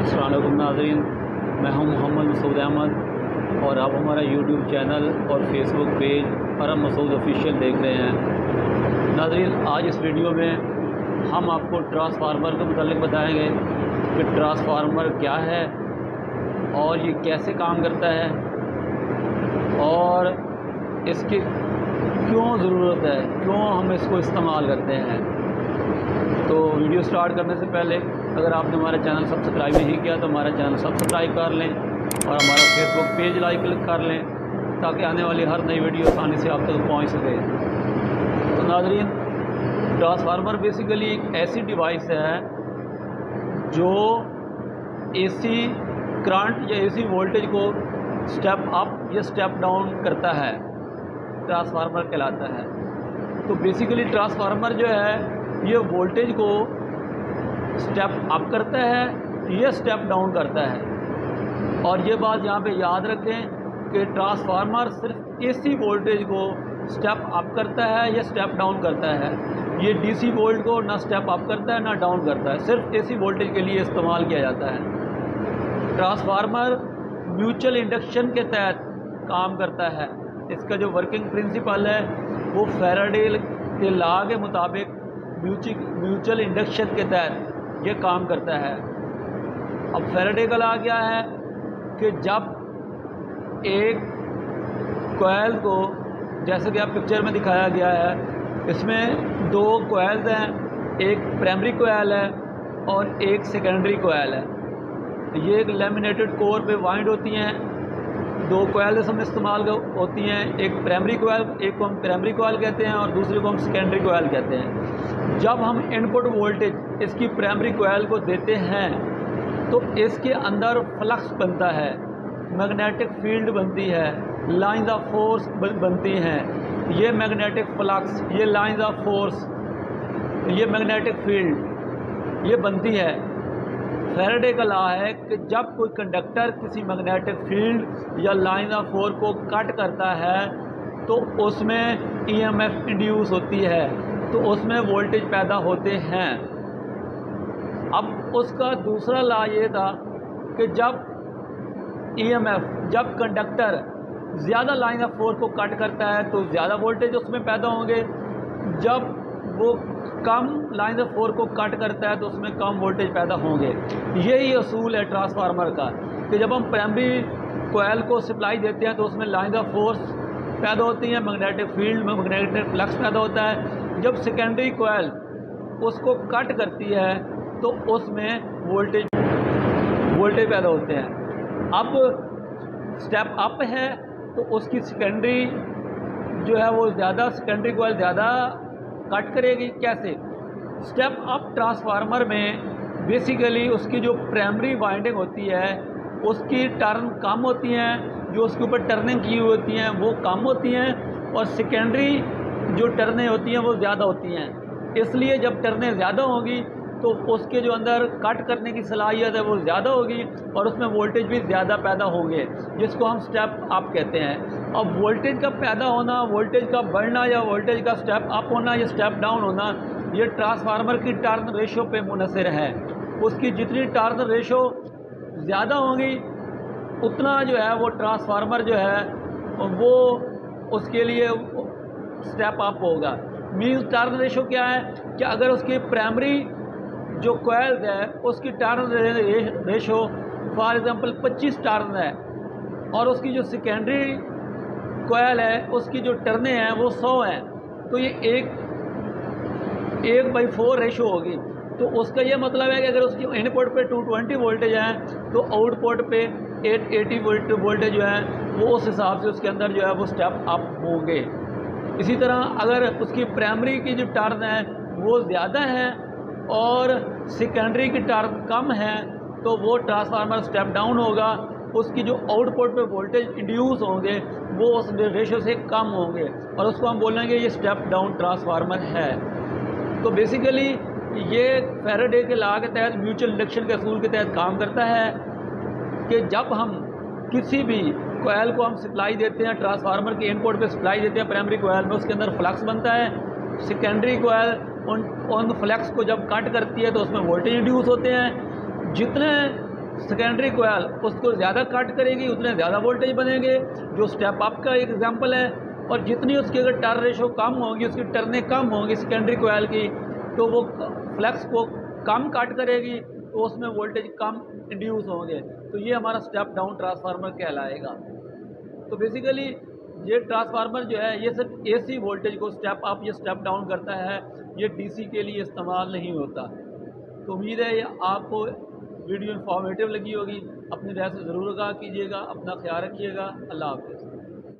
अस्सलाम वालेकुम नाज़रीन, मैं हूं मोहम्मद मसूद अहमद और आप हमारा यूट्यूब चैनल और फेसबुक पेज परम मसूद ऑफिशियल देख रहे हैं। नाज़रीन, आज इस वीडियो में हम आपको ट्रांसफार्मर के मुतालिक बताएंगे कि ट्रांसफार्मर क्या है और ये कैसे काम करता है और इसकी क्यों ज़रूरत है, क्यों हम इसको इस्तेमाल करते हैं। तो वीडियो स्टार्ट करने से पहले अगर आपने हमारा चैनल सब्सक्राइब नहीं किया तो हमारा चैनल सब्सक्राइब कर लें और हमारा फेसबुक पेज लाइक कर लें ताकि आने वाली हर नई वीडियो आसानी से आप तक पहुंच सके। तो नाज़रीन, ट्रांसफार्मर बेसिकली एक ऐसी डिवाइस है जो एसी करंट या एसी वोल्टेज को स्टेप अप या स्टेप डाउन करता है, ट्रांसफार्मर कहलाता है। तो बेसिकली ट्रांसफार्मर जो है ये वोल्टेज को स्टेप अप करता है या स्टेप डाउन करता है। और ये बात यहाँ पे याद रखें कि ट्रांसफार्मर सिर्फ एसी वोल्टेज को स्टेप अप करता है या स्टेप डाउन करता है। ये डीसी वोल्ट को ना स्टेप अप करता है ना डाउन करता है, सिर्फ एसी वोल्टेज के लिए इस्तेमाल किया जाता है। ट्रांसफार्मर म्यूचुअल इंडक्शन के तहत काम करता है। इसका जो वर्किंग प्रिंसिपल है वो फैराडे के लॉ के मुताबिक म्यूचुअल इंडक्शन के तहत ये काम करता है। अब फैराडे का लॉ क्या है कि जब एक कॉइल को, जैसे कि आप पिक्चर में दिखाया गया है, इसमें दो कॉइल्स हैं, एक प्राइमरी कॉइल है और एक सेकेंडरी कॉइल है। ये एक लैमिनेटेड कोर पे वाइंड होती हैं। दो कॉइल इसमें इस्तेमाल होती हैं, एक प्राइमरी कॉइल, एक को हम प्राइमरी कॉइल कहते हैं और दूसरे को हम सेकेंडरी कॉइल कहते हैं। जब हम इनपुट वोल्टेज इसकी प्राइमरी कॉइल को देते हैं तो इसके अंदर फ्लक्स बनता है, मैग्नेटिक फील्ड बनती है, लाइंस ऑफ फोर्स बनती हैं। ये मैग्नेटिक फ्लक्स, ये लाइंस ऑफ फोर्स, ये मैग्नेटिक फील्ड ये बनती है। फैराडे का लॉ है कि जब कोई कंडक्टर किसी मैग्नेटिक फील्ड या लाइन ऑफ फोर्स को कट करता है तो उसमें ईएमएफ इंड्यूस होती है, तो उसमें वोल्टेज पैदा होते हैं। अब उसका दूसरा लॉ ये था कि जब ईएमएफ, जब कंडक्टर ज़्यादा लाइन ऑफ फोर्स को कट करता है तो ज़्यादा वोल्टेज उसमें पैदा होंगे, जब वो कम लाइन ऑफ फोर्स को कट करता है तो उसमें कम वोल्टेज पैदा होंगे। यही असूल है ट्रांसफार्मर का कि जब हम प्राइमरी कॉइल को सप्लाई देते हैं तो उसमें लाइन ऑफ फोर्स पैदा होती हैं, मैग्नेटिक फील्ड में मैग्नेटिक फ्लक्स पैदा होता है। जब सेकेंडरी कॉइल उसको कट करती है तो उसमें वोल्टेज पैदा होते हैं। अब स्टेप अप है तो उसकी सेकेंडरी जो है वो ज़्यादा, सेकेंडरी कॉइल ज़्यादा कट करेगी। कैसे? स्टेप अप ट्रांसफार्मर में बेसिकली उसकी जो प्राइमरी वाइंडिंग होती है उसकी टर्न कम होती हैं, जो उसके ऊपर टर्निंग की हुई होती हैं वो कम होती हैं, और सेकेंडरी जो टर्नें होती हैं वो ज़्यादा होती हैं। इसलिए जब टर्नें ज़्यादा होंगी तो उसके जो अंदर कट करने की सलाहियत है वो ज़्यादा होगी और उसमें वोल्टेज भी ज़्यादा पैदा होंगे, जिसको हम स्टेप अप कहते हैं। अब वोल्टेज का पैदा होना, वोल्टेज का बढ़ना या वोल्टेज का स्टेप अप होना या स्टेप डाउन होना, ये ट्रांसफार्मर की टर्न रेशो पे मुनहसर है। उसकी जितनी टर्न रेशो ज़्यादा होगी उतना जो है वो ट्रांसफार्मर जो है वो उसके लिए स्टेप अप होगा। मीन्स टर्न रेशो क्या है कि अगर उसकी प्राइमरी जो कॉइल्स है उसकी turn ratio for example 25 turn है और उसकी जो सेकेंडरी कॉइल है उसकी जो टर्नें हैं वो 100 हैं, तो ये 1/4 रेशो होगी। तो उसका ये मतलब है कि अगर उसकी इनपुट पे 220 वोल्टेज है तो आउटपुट पे 880 वोल्टेज जो है वो उस हिसाब से उसके अंदर जो है वो स्टेप अप होंगे। इसी तरह अगर उसकी प्राइमरी की जो टर्न है वो ज़्यादा है और सेकेंडरी की टर्न कम है तो वो ट्रांसफार्मर स्टेप डाउन होगा। उसकी जो आउटपुट पे वोल्टेज इंड्यूस होंगे वो उस रेशो से कम होंगे और उसको हम बोलेंगे ये स्टेप डाउन ट्रांसफार्मर है। तो बेसिकली ये फैराडे के लॉ के तहत, म्यूचुअल इंडक्शन के असूल के तहत काम करता है कि जब हम किसी भी कॉइल को हम सप्लाई देते हैं, ट्रांसफार्मर के इनपुट पे सप्लाई देते हैं प्राइमरी कॉइल में, उसके अंदर फ्लक्स बनता है। सेकेंडरी कॉइल उन फ्लक्स को जब कट करती है तो उसमें वोल्टेज इंड्यूस होते हैं। जितने सेकेंडरी कोयल उसको ज़्यादा कट करेगी, उतने ज़्यादा वोल्टेज बनेंगे, जो स्टेप अप का एक एग्जांपल है। और जितनी उसकी अगर टर्न रेशो कम होगी, उसकी टर्नें कम होंगी सेकेंडरी कोयल की, तो वो फ्लक्स को कम कट करेगी, तो उसमें वोल्टेज कम इंड्यूस होंगे। तो ये हमारा स्टेप डाउन ट्रांसफार्मर कहलाएगा। तो बेसिकली ये ट्रांसफार्मर जो है ये सिर्फ एसी वोल्टेज को स्टेप अप या स्टेप डाउन करता है, ये डीसी के लिए इस्तेमाल नहीं होता। तो उम्मीद है ये आपको वीडियो इन्फॉर्मेटिव लगी होगी। अपनी राय से ज़रूर आगाह कीजिएगा। अपना ख्याल रखिएगा। अल्लाह हाफ़िज़।